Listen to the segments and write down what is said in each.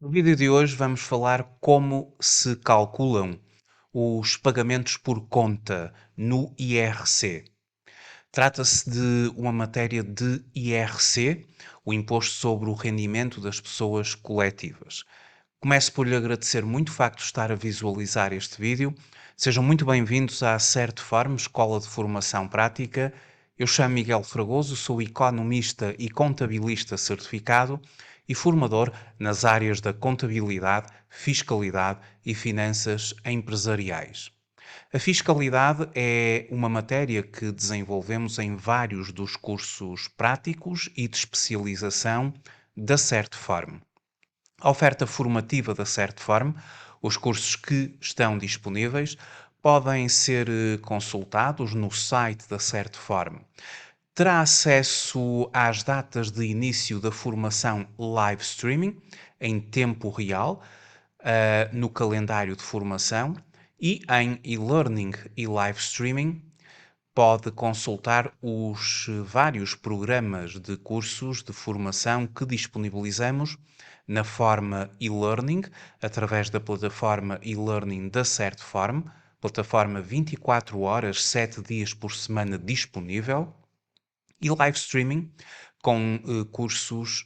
No vídeo de hoje vamos falar como se calculam os pagamentos por conta no IRC. Trata-se de uma matéria de IRC, o Imposto sobre o Rendimento das Pessoas Coletivas. Começo por lhe agradecer muito o facto de estar a visualizar este vídeo. Sejam muito bem-vindos à Certform, Escola de Formação Prática. Eu chamo Miguel Fragoso, sou economista e contabilista certificado e formador nas áreas da contabilidade, fiscalidade e finanças empresariais. A fiscalidade é uma matéria que desenvolvemos em vários dos cursos práticos e de especialização da Certform. A oferta formativa da Certform, os cursos que estão disponíveis, podem ser consultados no site da Certform. Terá acesso às datas de início da formação live streaming, em tempo real, no calendário de formação e em e-learning e live streaming. Pode consultar os vários programas de cursos de formação que disponibilizamos na forma e-learning, através da plataforma e-learning da Certform, plataforma 24 horas, 7 dias por semana disponível, e live streaming com cursos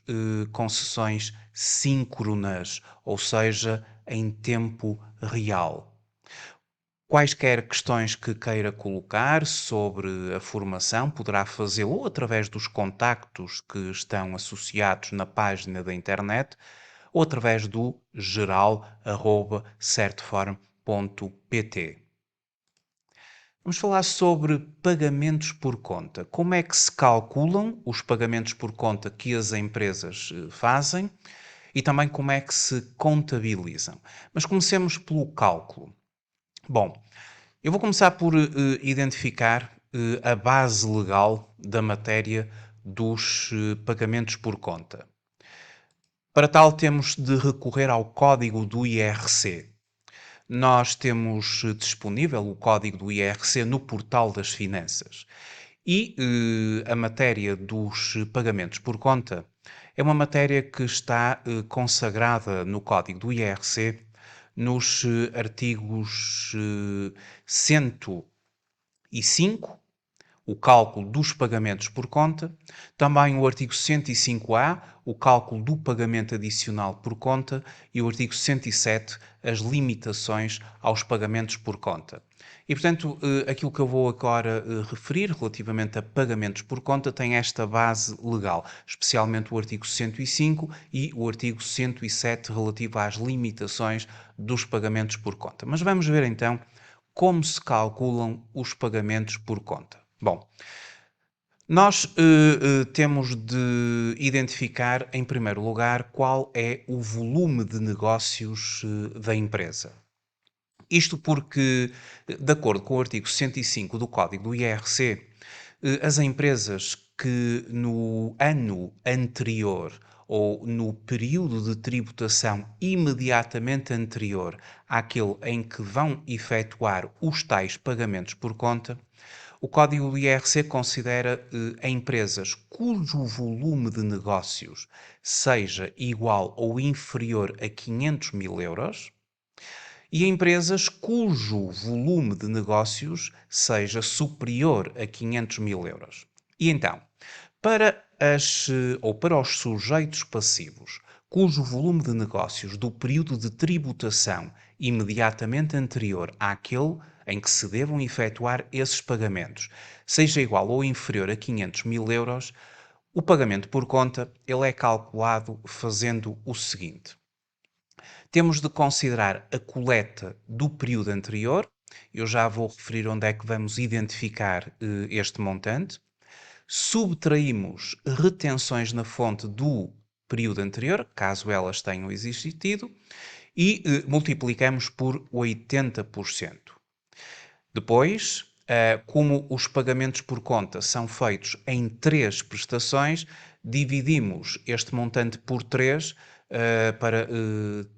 com sessões síncronas, ou seja, em tempo real. Quaisquer questões que queira colocar sobre a formação, poderá fazê-lo ou através dos contactos que estão associados na página da internet ou através do geral@certform.pt. Vamos falar sobre pagamentos por conta. Como é que se calculam os pagamentos por conta que as empresas fazem e também como é que se contabilizam. Mas comecemos pelo cálculo. Bom, eu vou começar por identificar a base legal da matéria dos pagamentos por conta. Para tal, temos de recorrer ao código do IRC. Nós temos disponível o código do IRC no portal das finanças. E a matéria dos pagamentos por conta é uma matéria que está consagrada no código do IRC nos artigos 105, o cálculo dos pagamentos por conta, também o artigo 105A, o cálculo do pagamento adicional por conta, e o artigo 107, as limitações aos pagamentos por conta. E, portanto, aquilo que eu vou agora referir relativamente a pagamentos por conta tem esta base legal, especialmente o artigo 105 e o artigo 107 relativo às limitações dos pagamentos por conta. Mas vamos ver então como se calculam os pagamentos por conta. Bom, nós temos de identificar, em primeiro lugar, qual é o volume de negócios da empresa. Isto porque, de acordo com o artigo 105 do Código do IRC, as empresas que no ano anterior ou no período de tributação imediatamente anterior àquele em que vão efetuar os tais pagamentos por conta, o Código do IRC considera empresas cujo volume de negócios seja igual ou inferior a 500 mil euros e empresas cujo volume de negócios seja superior a 500 mil euros. E então, para para os sujeitos passivos cujo volume de negócios do período de tributação imediatamente anterior àquele em que se devam efetuar esses pagamentos seja igual ou inferior a 500 mil euros, o pagamento por conta ele é calculado fazendo o seguinte. Temos de considerar a coleta do período anterior. Eu já vou referir onde é que vamos identificar este montante. Subtraímos retenções na fonte do período anterior, caso elas tenham existido, e multiplicamos por 80%. Depois, como os pagamentos por conta são feitos em 3 prestações, dividimos este montante por 3 para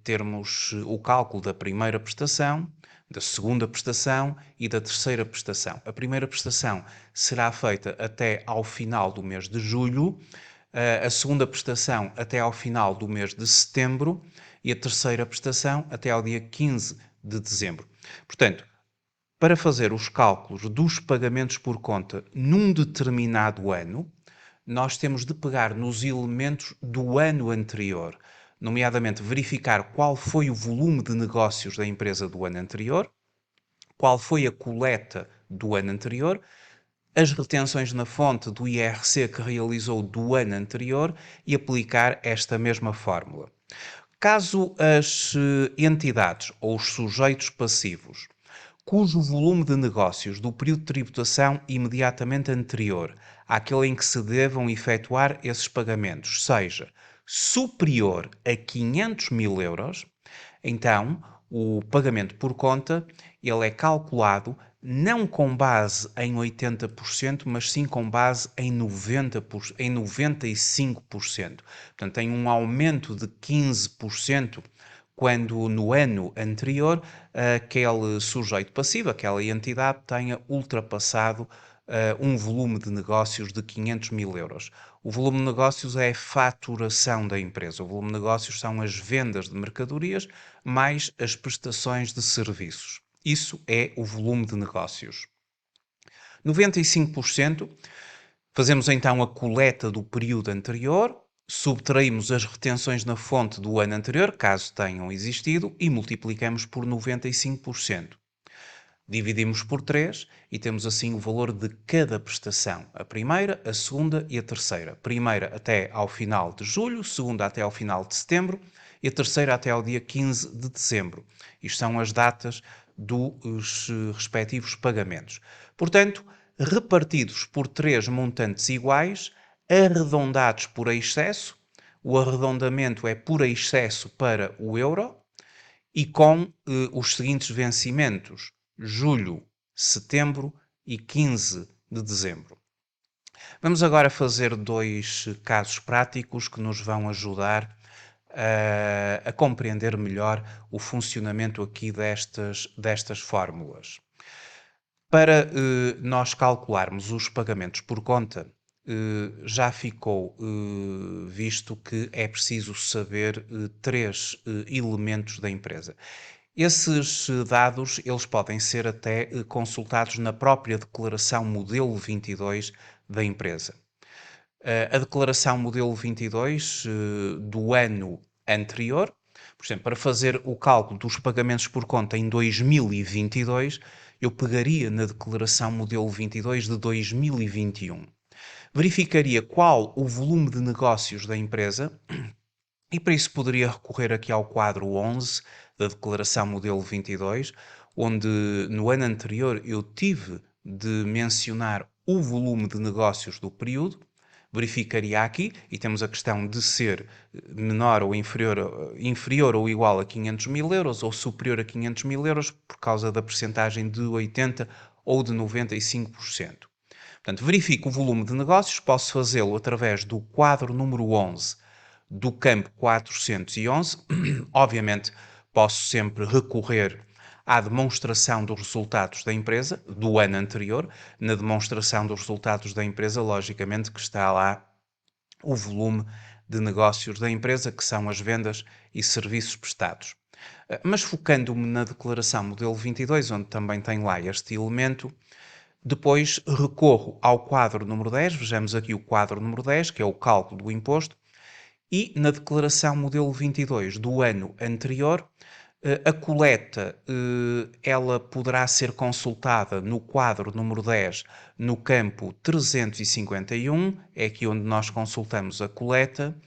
termos o cálculo da primeira prestação, da segunda prestação e da terceira prestação. A primeira prestação será feita até ao final do mês de julho, a segunda prestação até ao final do mês de setembro e a terceira prestação até ao dia 15 de dezembro. Portanto, para fazer os cálculos dos pagamentos por conta num determinado ano, nós temos de pegar nos elementos do ano anterior, nomeadamente verificar qual foi o volume de negócios da empresa do ano anterior, qual foi a coleta do ano anterior, as retenções na fonte do IRC que realizou do ano anterior e aplicar esta mesma fórmula. Caso as entidades ou os sujeitos passivos, cujo volume de negócios do período de tributação imediatamente anterior àquele em que se devam efetuar esses pagamentos seja superior a 500 mil euros, então o pagamento por conta ele é calculado não com base em 80%, mas sim com base em 90%, em 95%. Portanto, tem um aumento de 15% quando no ano anterior aquele sujeito passivo, aquela entidade, tenha ultrapassado um volume de negócios de 500 mil euros. O volume de negócios é a faturação da empresa. O volume de negócios são as vendas de mercadorias mais as prestações de serviços. Isso é o volume de negócios. 95%, fazemos então a coleta do período anterior, subtraímos as retenções na fonte do ano anterior, caso tenham existido, e multiplicamos por 95%. Dividimos por 3 e temos assim o valor de cada prestação. A primeira, a segunda e a terceira. Primeira até ao final de julho, segunda até ao final de setembro e a terceira até ao dia 15 de dezembro. Isto são as datas dos respectivos pagamentos. Portanto, repartidos por 3 montantes iguais, arredondados por excesso, o arredondamento é por excesso para o euro, e com os seguintes vencimentos: julho, setembro e 15 de dezembro. Vamos agora fazer 2 casos práticos que nos vão ajudar a compreender melhor o funcionamento aqui destas fórmulas. Para nós calcularmos os pagamentos por conta, já ficou visto que é preciso saber 3 elementos da empresa. Esses dados eles podem ser até consultados na própria declaração modelo 22 da empresa. A declaração modelo 22 do ano anterior, por exemplo, para fazer o cálculo dos pagamentos por conta em 2022, eu pegaria na declaração modelo 22 de 2021. Verificaria qual o volume de negócios da empresa e para isso poderia recorrer aqui ao quadro 11 da declaração modelo 22, onde no ano anterior eu tive de mencionar o volume de negócios do período, verificaria aqui, e temos a questão de ser menor ou inferior ou igual a 500 mil euros ou superior a 500 mil euros por causa da percentagem de 80% ou de 95%. Portanto, verifico o volume de negócios, posso fazê-lo através do quadro número 11 do campo 411. Obviamente, posso sempre recorrer à demonstração dos resultados da empresa do ano anterior. Na demonstração dos resultados da empresa, logicamente que está lá o volume de negócios da empresa, que são as vendas e serviços prestados. Mas focando-me na declaração modelo 22, onde também tem lá este elemento, depois recorro ao quadro número 10, vejamos aqui o quadro número 10, que é o cálculo do imposto, e na declaração modelo 22 do ano anterior, a coleta ela poderá ser consultada no quadro número 10, no campo 351, é aqui onde nós consultamos a coleta,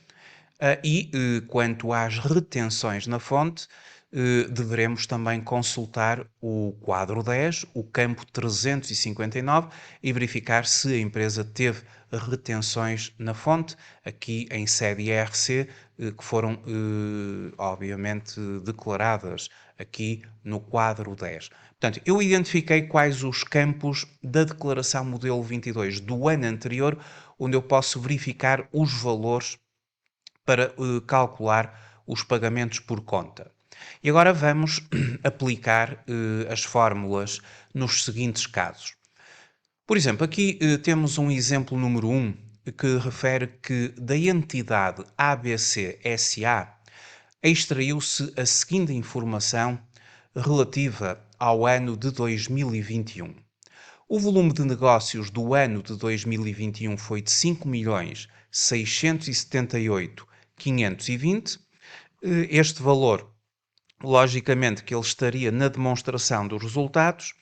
e quanto às retenções na fonte, deveremos também consultar o quadro 10, o campo 359, e verificar se a empresa teve retenções na fonte, aqui em sede IRC, que foram, obviamente, declaradas aqui no quadro 10. Portanto, eu identifiquei quais os campos da declaração modelo 22 do ano anterior, onde eu posso verificar os valores para calcular os pagamentos por conta. E agora vamos aplicar as fórmulas nos seguintes casos. Por exemplo, aqui temos um exemplo número 1 que refere que da entidade ABC SA extraiu-se a seguinte informação relativa ao ano de 2021. O volume de negócios do ano de 2021 foi de 5.678.520. Este valor, logicamente, que ele estaria na demonstração dos resultados,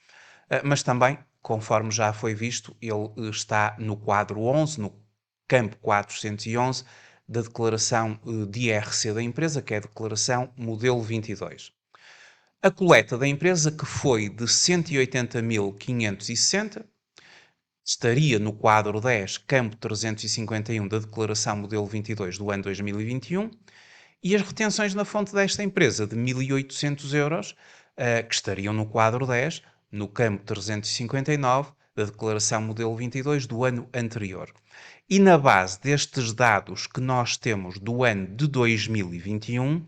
mas também, conforme já foi visto, ele está no quadro 11, no campo 411 da declaração de IRC da empresa, que é a declaração modelo 22. A coleta da empresa, que foi de 180.560, estaria no quadro 10, campo 351 da declaração modelo 22 do ano 2021, e as retenções na fonte desta empresa de 1.800 euros, que estariam no quadro 10, no campo 359 da declaração modelo 22 do ano anterior. E na base destes dados que nós temos do ano de 2021,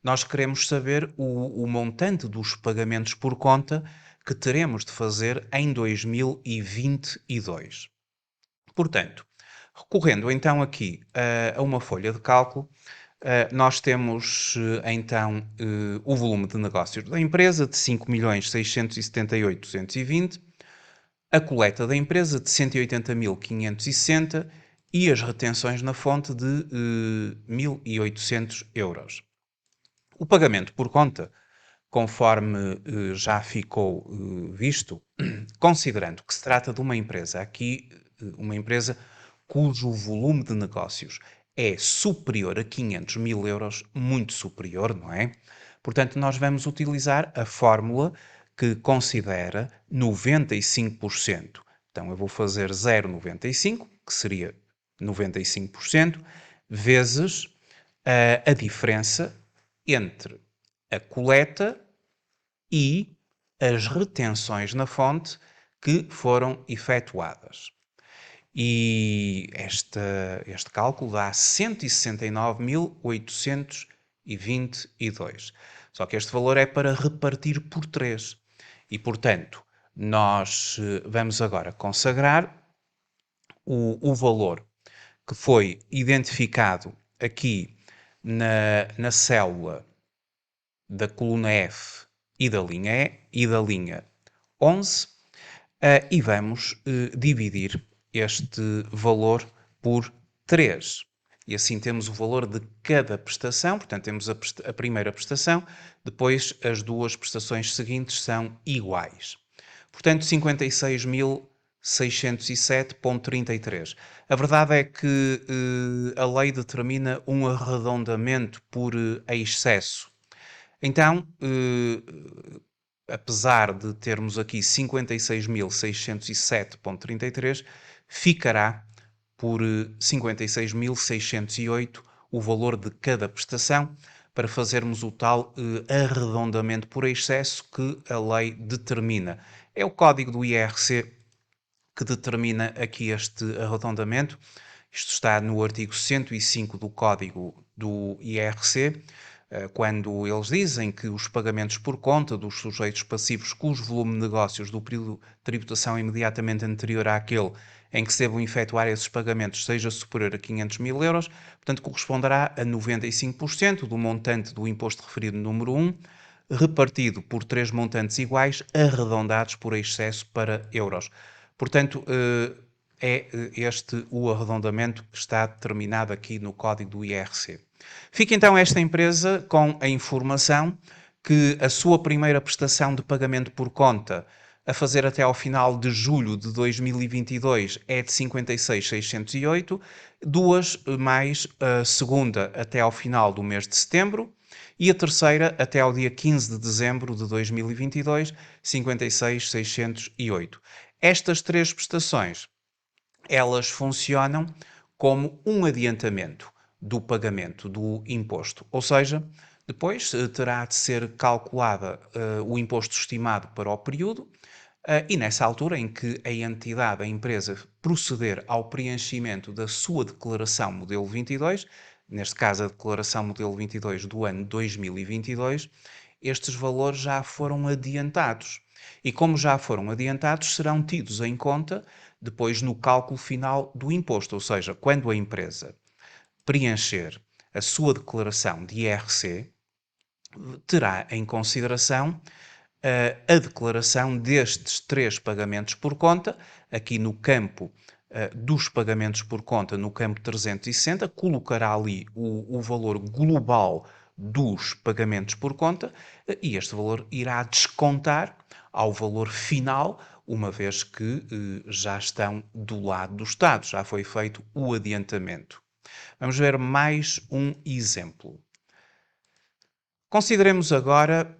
nós queremos saber o montante dos pagamentos por conta que teremos de fazer em 2022. Portanto, recorrendo então aqui a uma folha de cálculo, nós temos então o volume de negócios da empresa de 5.678.220, a coleta da empresa de 180.560 e as retenções na fonte de 1.800 euros. O pagamento por conta, conforme já ficou visto, considerando que se trata de uma empresa uma empresa cujo volume de negócios é superior a 500 mil euros, muito superior, não é? Portanto, nós vamos utilizar a fórmula que considera 95%. Então, eu vou fazer 0,95, que seria 95%, vezes a diferença entre a coleta e as retenções na fonte que foram efetuadas. E este cálculo dá 169.822. Só que este valor é para repartir por 3. E, portanto, nós vamos agora consagrar o valor que foi identificado aqui na célula da coluna F e da linha E e da linha 11, e vamos dividir este valor por 3. E assim temos o valor de cada prestação, portanto temos a primeira prestação, depois as duas prestações seguintes são iguais. Portanto, 56.607,33. A verdade é que a lei determina um arredondamento por excesso. Então, apesar de termos aqui 56.607,33, ficará por 56.608 o valor de cada prestação, para fazermos o tal arredondamento por excesso que a lei determina. É o código do IRC que determina aqui este arredondamento. Isto está no artigo 105 do código do IRC, quando eles dizem que os pagamentos por conta dos sujeitos passivos cujo volume de negócios do período de tributação imediatamente anterior àquele em que se devam efetuar esses pagamentos seja superior a 500 mil euros, portanto corresponderá a 95% do montante do imposto referido no número 1, repartido por 3 montantes iguais, arredondados por excesso para euros. Portanto, é este o arredondamento que está determinado aqui no código do IRC. Fica então esta empresa com a informação que a sua primeira prestação de pagamento por conta a fazer até ao final de julho de 2022 é de 56.608, duas mais a segunda até ao final do mês de setembro e a terceira até ao dia 15 de dezembro de 2022, 56.608. Estas três prestações, elas funcionam como um adiantamento do pagamento do imposto, ou seja, depois terá de ser calculada o imposto estimado para o período, e nessa altura em que a entidade, a empresa, proceder ao preenchimento da sua declaração modelo 22, neste caso a declaração modelo 22 do ano 2022, estes valores já foram adiantados. E como já foram adiantados, serão tidos em conta depois no cálculo final do imposto, ou seja, quando a empresa preencher a sua declaração de IRC, terá em consideração a declaração destes 3 pagamentos por conta, aqui no campo dos pagamentos por conta, no campo 360, colocará ali o valor global dos pagamentos por conta e este valor irá descontar ao valor final, uma vez que já estão do lado do Estado, já foi feito o adiantamento. Vamos ver mais um exemplo. Consideremos agora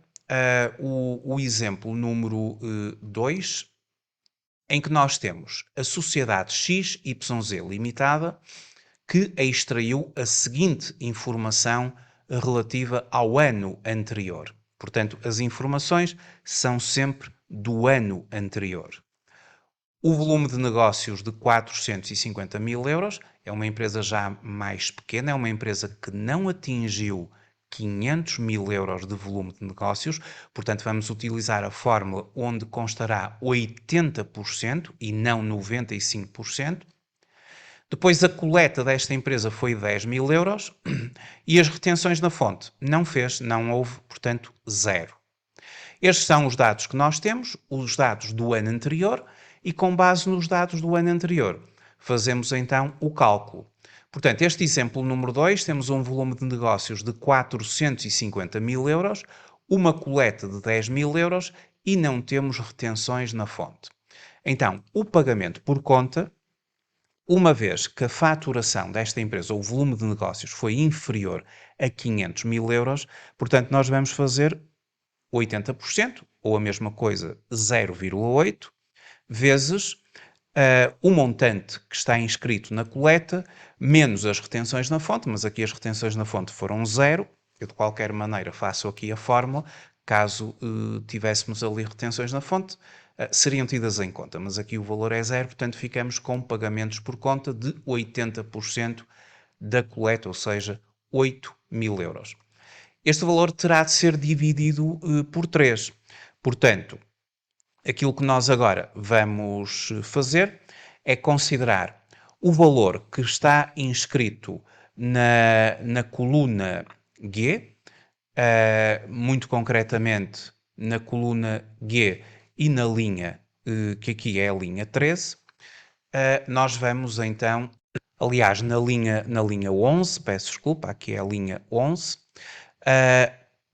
o exemplo número 2, em que nós temos a sociedade XYZ Limitada que extraiu a seguinte informação relativa ao ano anterior. Portanto, as informações são sempre do ano anterior. O volume de negócios de 450 mil euros é uma empresa já mais pequena, é uma empresa que não atingiu 500 mil euros de volume de negócios, portanto vamos utilizar a fórmula onde constará 80% e não 95%. Depois a coleta desta empresa foi 10 mil euros e as retenções na fonte não houve, portanto, zero. Estes são os dados que nós temos, os dados do ano anterior, e com base nos dados do ano anterior fazemos então o cálculo. Portanto, este exemplo número 2, temos um volume de negócios de 450 mil euros, uma coleta de 10 mil euros e não temos retenções na fonte. Então, o pagamento por conta, uma vez que a faturação desta empresa, ou o volume de negócios, foi inferior a 500 mil euros, portanto, nós vamos fazer 80%, ou a mesma coisa, 0,8, vezes o montante que está inscrito na coleta, menos as retenções na fonte, mas aqui as retenções na fonte foram zero. Eu, de qualquer maneira, faço aqui a fórmula. Caso tivéssemos ali retenções na fonte, seriam tidas em conta, mas aqui o valor é zero, portanto ficamos com pagamentos por conta de 80% da coleta, ou seja, 8 mil euros. Este valor terá de ser dividido por 3. Portanto, aquilo que nós agora vamos fazer é considerar o valor que está inscrito na coluna G, muito concretamente na coluna G e na linha, que aqui é a linha 13, nós vamos então, aliás, na linha 11, peço desculpa, aqui é a linha 11,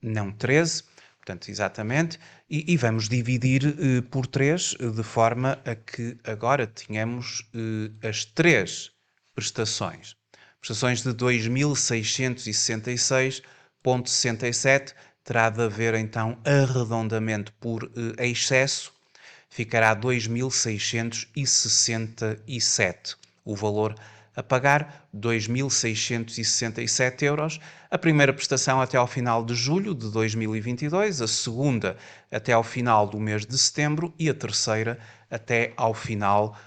não 13, portanto, exatamente, e vamos dividir por 3, de forma a que agora tenhamos as 3 prestações. Prestações de 2.666,67, terá de haver então arredondamento por excesso, ficará 2.667 o valor a pagar, 2.667 euros, a primeira prestação até ao final de julho de 2022, a segunda até ao final do mês de setembro e a terceira até ao final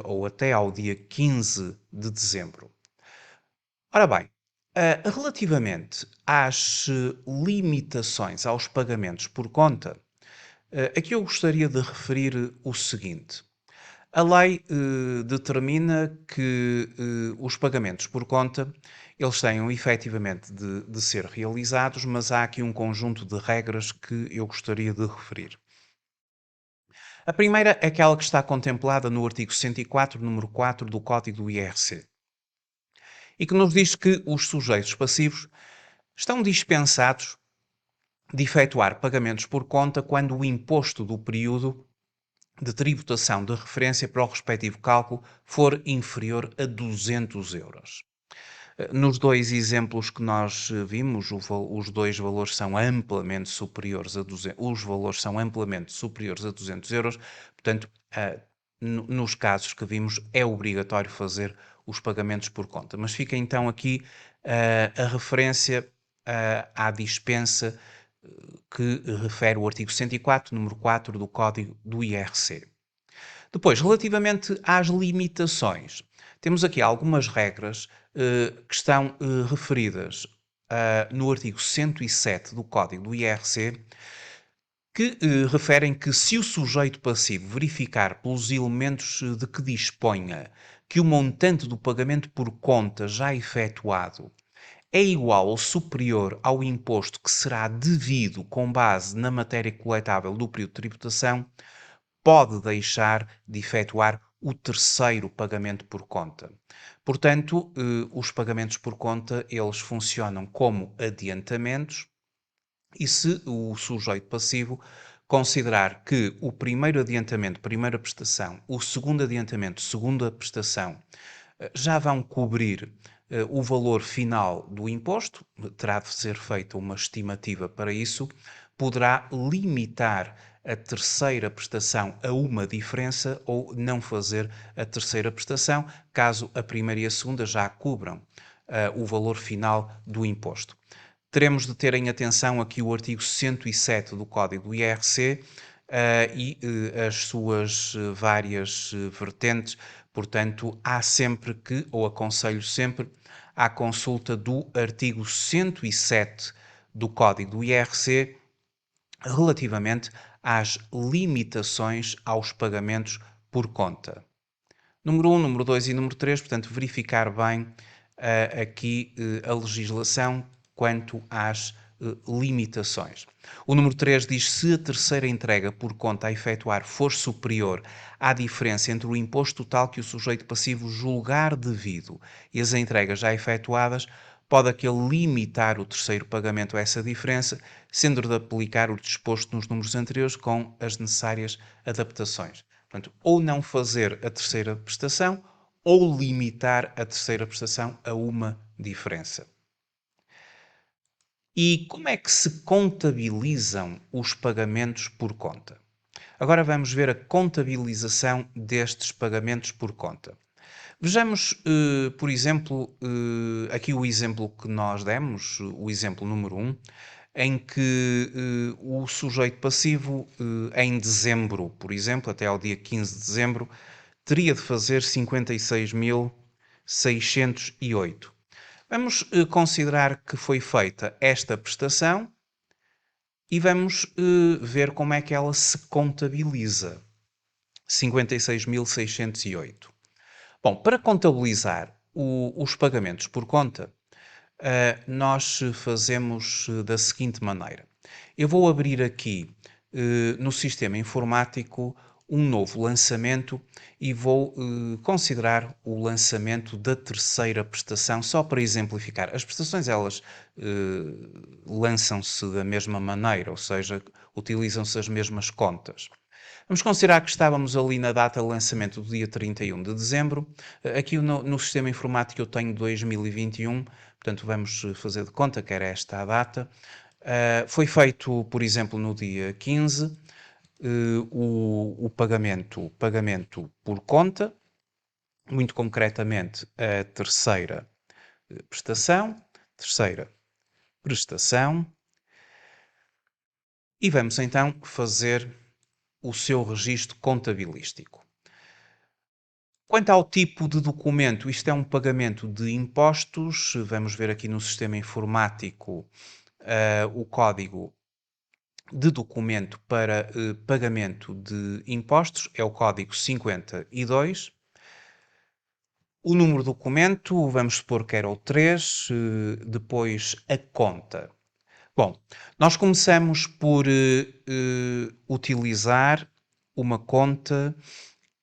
ou até ao dia 15 de dezembro. Ora bem, relativamente às limitações aos pagamentos por conta, aqui eu gostaria de referir o seguinte. A lei determina que os pagamentos por conta, eles tenham efetivamente de ser realizados, mas há aqui um conjunto de regras que eu gostaria de referir. A primeira é aquela que está contemplada no artigo 104, número 4 do Código do IRC, e que nos diz que os sujeitos passivos estão dispensados de efetuar pagamentos por conta quando o imposto do período de tributação de referência para o respectivo cálculo for inferior a 200 euros. Nos 2 exemplos que nós vimos, os 2 valores são amplamente superiores a 200, os valores são amplamente superiores a 200 euros, portanto, nos casos que vimos, é obrigatório fazer os pagamentos por conta. Mas fica então aqui a referência à dispensa que refere o artigo 104, número 4 do Código do IRC. Depois, relativamente às limitações, temos aqui algumas regras que estão referidas no artigo 107 do Código do IRC, que referem que se o sujeito passivo verificar pelos elementos de que disponha que o montante do pagamento por conta já efetuado é igual ou superior ao imposto que será devido com base na matéria coletável do período de tributação, pode deixar de efetuar o terceiro pagamento por conta. Portanto, os pagamentos por conta, eles funcionam como adiantamentos e se o sujeito passivo considerar que o primeiro adiantamento, primeira prestação, o segundo adiantamento, segunda prestação, já vão cobrir o valor final do imposto, terá de ser feita uma estimativa para isso, poderá limitar a terceira prestação a uma diferença ou não fazer a terceira prestação, caso a primeira e a segunda já cubram o valor final do imposto. Teremos de ter em atenção aqui o artigo 107 do Código do IRC e as suas várias vertentes. Portanto, há sempre que, ou aconselho sempre, à consulta do artigo 107 do Código do IRC relativamente às limitações aos pagamentos por conta. Número 1, número 2 e número 3, portanto, verificar bem aqui a legislação quanto às limitações. O número 3 diz: se a terceira entrega por conta a efetuar for superior à diferença entre o imposto total que o sujeito passivo julgar devido e as entregas já efetuadas, pode aquele limitar o terceiro pagamento a essa diferença, sendo de aplicar o disposto nos números anteriores com as necessárias adaptações. Portanto, ou não fazer a terceira prestação, ou limitar a terceira prestação a uma diferença. E como é que se contabilizam os pagamentos por conta? Agora vamos ver a contabilização destes pagamentos por conta. Vejamos, por exemplo, aqui o exemplo que nós demos, o exemplo número 1, em que o sujeito passivo, em dezembro, por exemplo, até ao dia 15 de dezembro, teria de fazer 56.608. Vamos considerar que foi feita esta prestação e vamos ver como é que ela se contabiliza. 56.608. Bom, para contabilizar os pagamentos por conta, nós fazemos da seguinte maneira. Eu vou abrir aqui no sistema informático um novo lançamento e vou considerar o lançamento da terceira prestação, só para exemplificar. As prestações, elas lançam-se da mesma maneira, ou seja, utilizam-se as mesmas contas. Vamos considerar que estávamos ali na data de lançamento do dia 31 de dezembro. Aqui no sistema informático eu tenho 2021, portanto vamos fazer de conta que era esta a data. Foi feito, por exemplo, no dia 15, o pagamento por conta, muito concretamente a terceira prestação, e vamos então fazer o seu registro contabilístico. Quanto ao tipo de documento, isto é um pagamento de impostos. Vamos ver aqui no sistema informático o código de documento para pagamento de impostos, é o código 52. O número do documento, vamos supor que era o 3, depois a conta. Bom, nós começamos por utilizar uma conta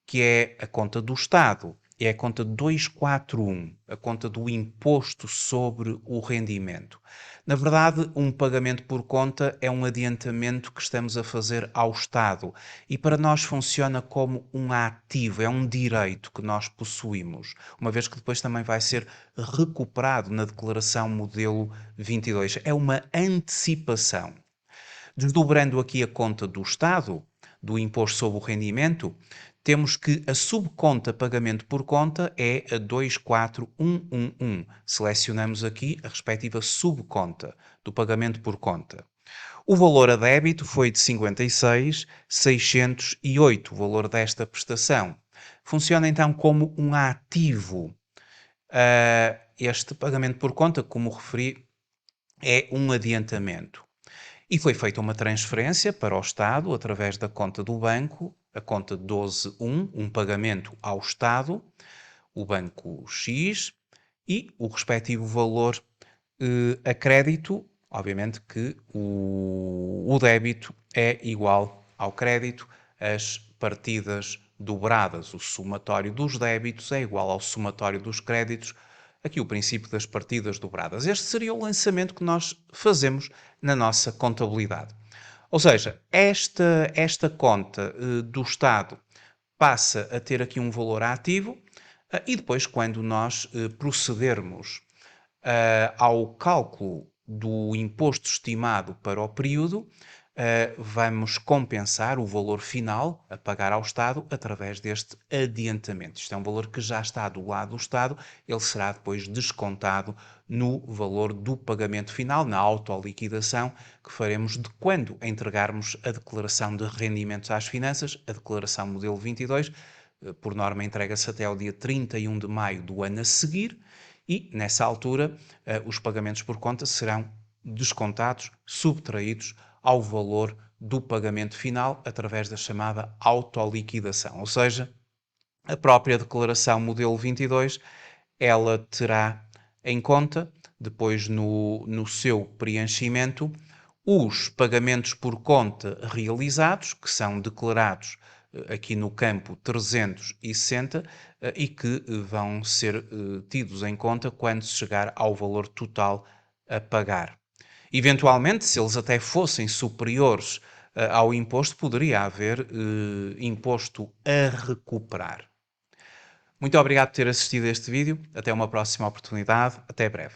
que é a conta do Estado, é a conta 241, a conta do imposto sobre o rendimento. Na verdade, um pagamento por conta é um adiantamento que estamos a fazer ao Estado e para nós funciona como um ativo, é um direito que nós possuímos, uma vez que depois também vai ser recuperado na declaração modelo 22. É uma antecipação. Desdobrando aqui a conta do Estado, do imposto sobre o rendimento, temos que a subconta pagamento por conta é a 24111. Selecionamos aqui a respectiva subconta do pagamento por conta. O valor a débito foi de 56.608, o valor desta prestação. Funciona então como um ativo. Este pagamento por conta, como referi, é um adiantamento. E foi feita uma transferência para o Estado através da conta do banco, a conta 12.1, um pagamento ao Estado, o banco X, e o respectivo valor a crédito. Obviamente que o débito é igual ao crédito, as partidas dobradas, o somatório dos débitos é igual ao somatório dos créditos. Aqui o princípio das partidas dobradas. Este seria o lançamento que nós fazemos na nossa contabilidade. Ou seja, esta conta do Estado passa a ter aqui um valor ativo e depois, quando nós procedermos ao cálculo do imposto estimado para o período, vamos compensar o valor final a pagar ao Estado através deste adiantamento. Isto é um valor que já está do lado do Estado, ele será depois descontado no valor do pagamento final, na autoliquidação que faremos de quando entregarmos a declaração de rendimentos às finanças, a declaração modelo 22, por norma entrega-se até ao dia 31 de maio do ano a seguir, e nessa altura os pagamentos por conta serão descontados, subtraídos ao valor do pagamento final através da chamada autoliquidação. Ou seja, a própria declaração modelo 22, ela terá em conta, depois no seu preenchimento, os pagamentos por conta realizados, que são declarados aqui no campo 360 e que vão ser tidos em conta quando se chegar ao valor total a pagar. Eventualmente, se eles até fossem superiores ao imposto, poderia haver imposto a recuperar. Muito obrigado por ter assistido a este vídeo. Até uma próxima oportunidade. Até breve.